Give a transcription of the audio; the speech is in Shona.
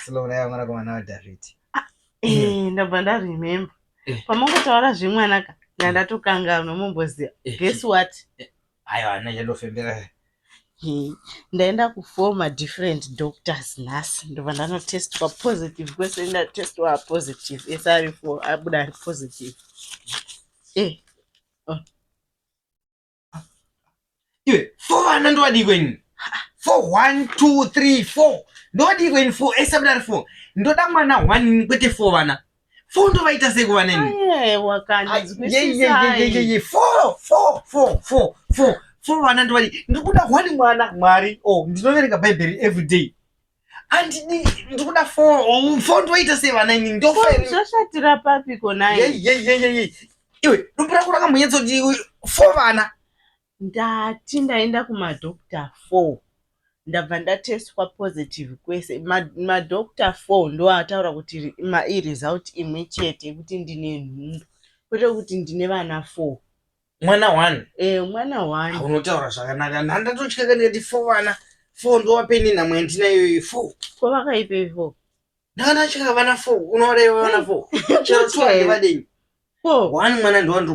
Slow down mwana kwa na David. Ndabva ndaremember. Pamangotaura zvimwanaka ndandatokanga unomboziya. Guess what? Aiwa anachandofembera. Ndaenda kufoma different doctors nhasi ndobva ndanotestwa positive kwese ndatestwa positive SR4 abuda ari positive. Iwe 4 vana ndowadi kweni 4 1 2 3 4 ndowadi kweni 4 esabuda ari 4 ndoda mwana 1 kwete 4 vana 4 ndovaita sei kuva neni wakandizwisisai 4 vana ndowadi ndikuda 1 mwana mwari ndinovereka bhaibheri everyday andidi ndikuda 4 ndovaita sei vana ini ndofashatira papiko naye iwe dumbura kurakambonyetsa kuti 4 vana ndati ndaenda kumadokta 4 ndabva ndatestwa positive kwese madokta 4 ndo ataura kuti iresult imwe chete kuti ndine nhumbu kwete kuti ndine vana 4 mwana 1 mwana 1 unotaura zvakanaka ndandatotya kandikati 4 vana 4 ndowapeni namwe ndinayo 4 kwavakaipei 4 ndakandachika vana 4 unovareva vana 4 chero 2 andivadeni 1 mwana ndowandiri